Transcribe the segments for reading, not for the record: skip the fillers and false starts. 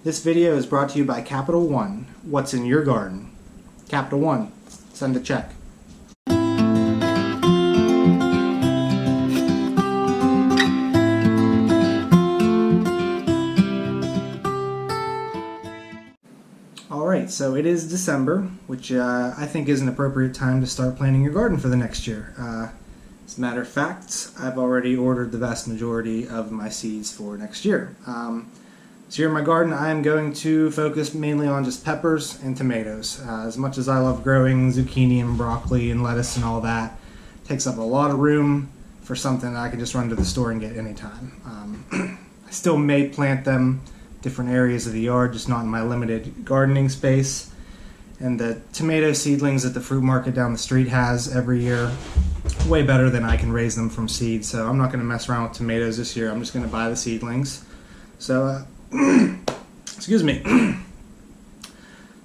This video is brought to you by Capital One. What's in your garden? Capital One. Send a check. Alright, so it is December, which I think is an appropriate time to start planting your garden for the next year. As a matter of fact, I've already ordered the vast majority of my seeds for next year. So here in my garden, I'm going to focus mainly on just peppers and tomatoes. As much as I love growing zucchini and broccoli and lettuce and all that, it takes up a lot of room for something that I can just run to the store and get anytime. I still may plant them different areas of the yard, just not in my limited gardening space. And the tomato seedlings that the fruit market down the street has every year, way better than I can raise them from seed. So I'm not going to mess around with tomatoes this year. I'm just going to buy the seedlings. So excuse me.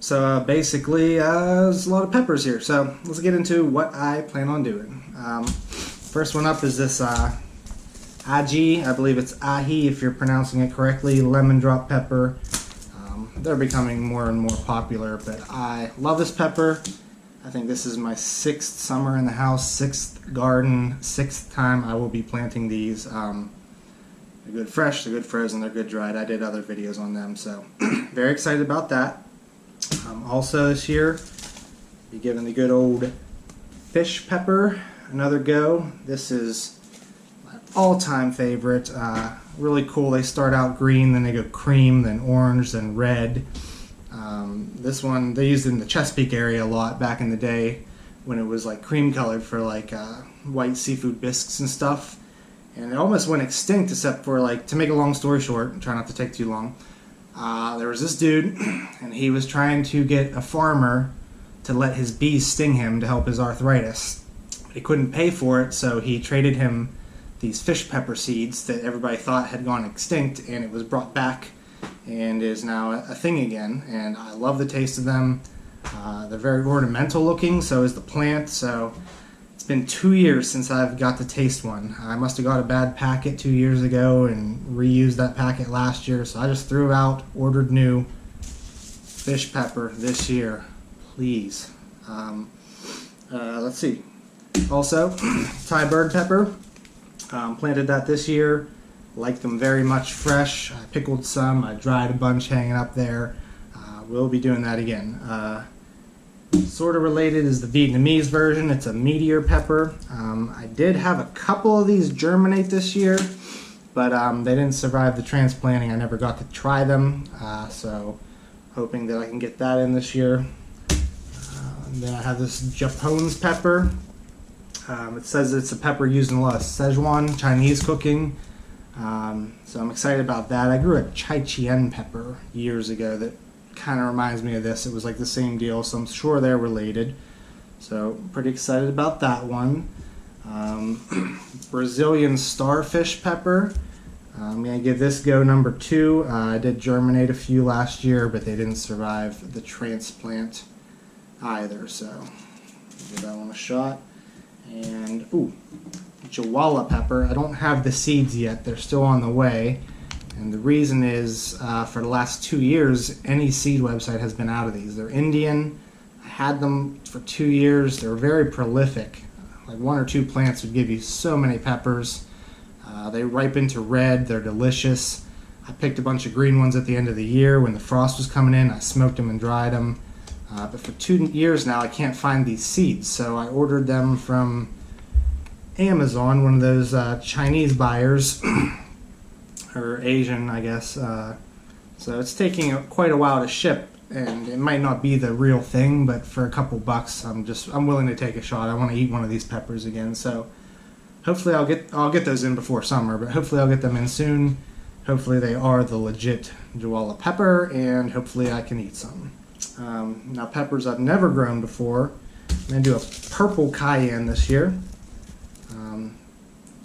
So basically, there's a lot of peppers here. So let's get into what I plan on doing. First one up is this aji, I believe it's ahi if you're pronouncing it correctly, lemon drop pepper. They're becoming more and more popular, but I love this pepper. I think this is my 6th summer in the house, 6th garden, 6th time I will be planting these. They're good fresh, they're good frozen, they're good dried. I did other videos on them, so very excited about that. Also this year, be giving the good old fish pepper another go. This is my all-time favorite. Really cool. They start out green, then they go cream, then orange, then red. This one, they used it in the Chesapeake area a lot back in the day when it was like cream colored for like white seafood bisques and stuff. And it almost went extinct except for, like, to make a long story short, try not to take too long, there was this dude, and he was trying to get a farmer to let his bees sting him to help his arthritis. But he couldn't pay for it, so he traded him these fish pepper seeds that everybody thought had gone extinct, and it was brought back and is now a thing again. And I love the taste of them. They're very ornamental looking, so is the plant, so it's been 2 years since I've got to taste one. I must have got a bad packet 2 years ago and reused that packet last year, so I just threw out, ordered new fish pepper this year. Please. Let's see. Also, Thai bird pepper. Planted that this year. Like them very much fresh. I pickled some. I dried a bunch hanging up there. We'll be doing that again. Sort of related is the Vietnamese version. It's a meteor pepper. I did have a couple of these germinate this year, but they didn't survive the transplanting. I never got to try them, so hoping that I can get that in this year. Then I have this Japones pepper. It says it's a pepper used in a lot of Szechuan Chinese cooking, so I'm excited about that. I grew a Chai Chien pepper years ago that kind of reminds me of this. It was like the same deal, so I'm sure they're related. So pretty excited about that one. Brazilian starfish pepper. I'm going to give this go number 2. I did germinate a few last year, but they didn't survive the transplant either, so give that one a shot. And Jawala pepper. I don't have the seeds yet. They're still on the way. And the reason is, for the last 2 years, any seed website has been out of these. They're Indian. I had them for 2 years. They're very prolific. Like 1 or 2 plants would give you so many peppers. They ripen to red. They're delicious. I picked a bunch of green ones at the end of the year when the frost was coming in. I smoked them and dried them. But for 2 years now, I can't find these seeds. So I ordered them from Amazon, one of those Chinese buyers. Or Asian, I guess. So it's taking quite a while to ship, and it might not be the real thing, but for a couple bucks, I'm willing to take a shot. I want to eat one of these peppers again, so hopefully I'll get those in before summer, but hopefully I'll get them in soon. Hopefully they are the legit Jawala pepper, and hopefully I can eat some. Now peppers I've never grown before. I'm going to do a purple cayenne this year.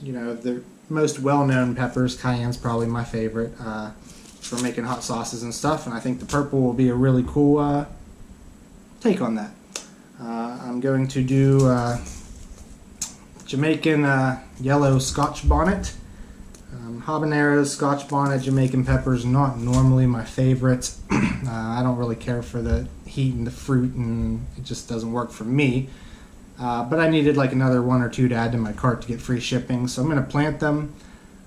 You know, the most well-known peppers, cayenne's probably my favorite for making hot sauces and stuff, and I think the purple will be a really cool take on that. I'm going to do Jamaican yellow Scotch bonnet. Habaneros, Scotch bonnet, Jamaican peppers, not normally my favorite. I don't really care for the heat and the fruit, and it just doesn't work for me. But I needed like another one or two to add to my cart to get free shipping, so I'm going to plant them.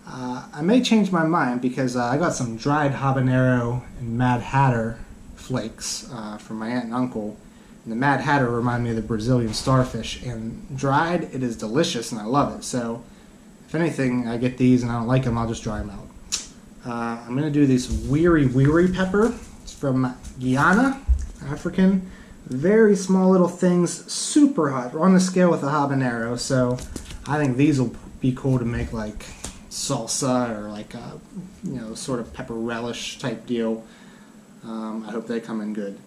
I may change my mind because I got some dried habanero and Mad Hatter flakes from my aunt and uncle. And the Mad Hatter remind me of the Brazilian starfish, and dried, it is delicious and I love it. So if anything, I get these and I don't like them, I'll just dry them out. I'm going to do this Wiri pepper. It's from Guyana, African. Very small little things, super hot. We're on the scale with a habanero, so I think these will be cool to make like salsa or like a, sort of pepper relish type deal. I hope they come in good.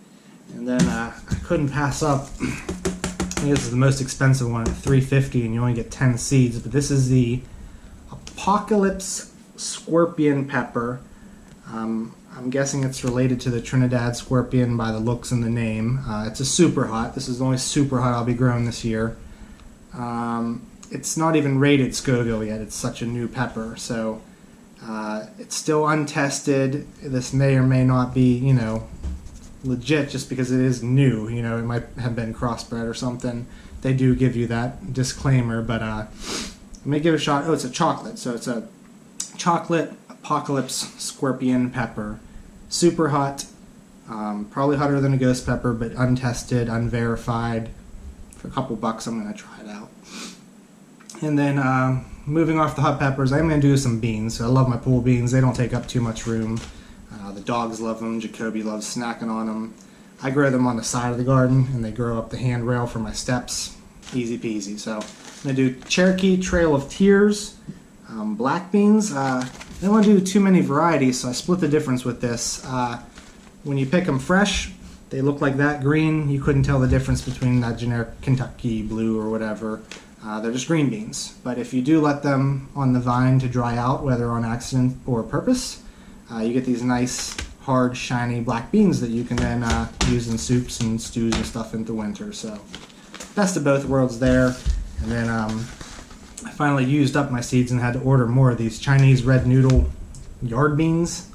And then I couldn't pass up, I think this is the most expensive one at $3.50 and you only get 10 seeds, but this is the Apocalypse Scorpion Pepper. I'm guessing it's related to the Trinidad Scorpion by the looks in the name. It's a super hot. This is the only super hot I'll be growing this year. It's not even rated Scoville yet. It's such a new pepper, so it's still untested. This may or may not be, legit just because it is new. It might have been crossbred or something. They do give you that disclaimer, but let me give it a shot. Oh, it's a chocolate, so it's a chocolate Apocalypse Scorpion Pepper. Super hot, probably hotter than a ghost pepper, but untested, unverified. For a couple bucks, I'm going to try it out. And then moving off the hot peppers, I'm going to do some beans. So I love my pool beans. They don't take up too much room. The dogs love them. Jacoby loves snacking on them. I grow them on the side of the garden, and they grow up the handrail for my steps. Easy peasy. So I'm going to do Cherokee Trail of Tears, black beans. I don't want to do too many varieties, so I split the difference with this. When you pick them fresh, they look like that green. You couldn't tell the difference between that generic Kentucky blue or whatever. They're just green beans. But if you do let them on the vine to dry out, whether on accident or purpose, you get these nice, hard, shiny black beans that you can then use in soups and stews and stuff into winter. So best of both worlds there. And then I finally used up my seeds and had to order more of these Chinese red noodle yard beans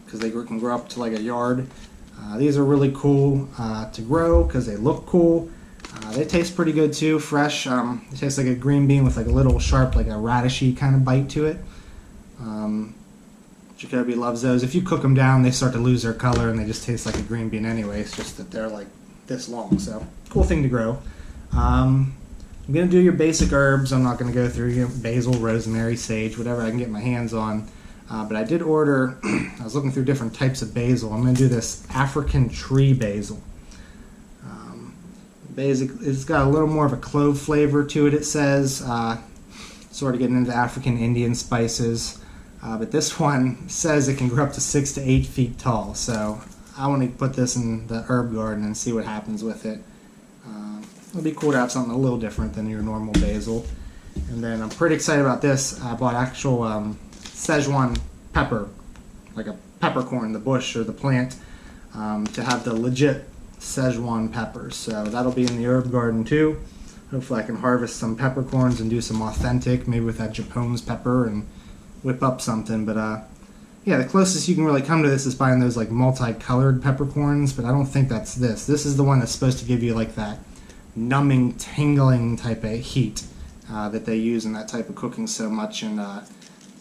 because they can grow up to like a yard. These are really cool to grow because they look cool. They taste pretty good too, fresh. It tastes like a green bean with like a little sharp, like a radishy kind of bite to it. Jacoby loves those. If you cook them down, they start to lose their color and they just taste like a green bean anyway. It's just that they're like this long. So cool thing to grow. I'm going to do your basic herbs. I'm not going to go through basil, rosemary, sage, whatever I can get my hands on. But I did order, I was looking through different types of basil. I'm going to do this African tree basil. It's got a little more of a clove flavor to it, it says. Sort of getting into African Indian spices. But this one says it can grow up to 6 to 8 feet tall. So I want to put this in the herb garden and see what happens with it. It'll be cool to have something a little different than your normal basil. And then I'm pretty excited about this. I bought actual Szechuan pepper, like a peppercorn, the bush or the plant, to have the legit Szechuan peppers. So that'll be in the herb garden too. Hopefully I can harvest some peppercorns and do some authentic, maybe with that Japone's pepper, and whip up something. But yeah, the closest you can really come to this is buying those like multicolored peppercorns, but I don't think that's this. This is the one that's supposed to give you like that numbing, tingling type of heat that they use in that type of cooking so much. And I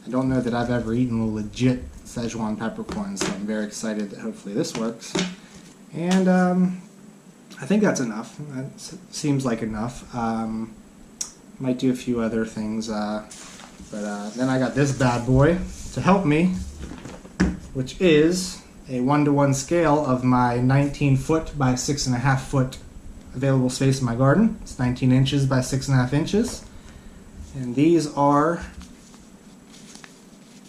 don't know that I've ever eaten a legit Szechuan peppercorn, so I'm very excited that hopefully this works. And I think that's enough. That seems like enough. Might do a few other things, but then I got this bad boy to help me, which is a 1-to-1 scale of my 19-foot by 6.5 foot available space in my garden. It's 19 inches by 6.5 inches. And these are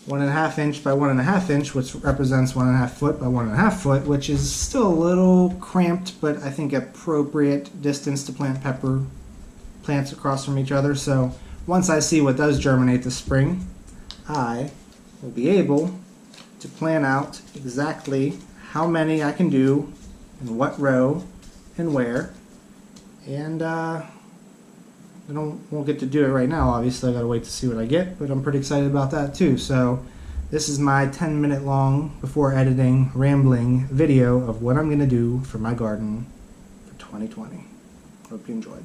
1.5 inch by 1.5 inch, which represents 1.5 foot by 1.5 foot, which is still a little cramped, but I think appropriate distance to plant pepper plants across from each other. So once I see what does germinate this spring, I will be able to plan out exactly how many I can do in what row and where. And not won't get to do it right now. Obviously, I gotta wait to see what I get, but I'm pretty excited about that too. So this is my 10-minute long, before editing, rambling video of what I'm gonna do for my garden for 2020. Hope you enjoyed.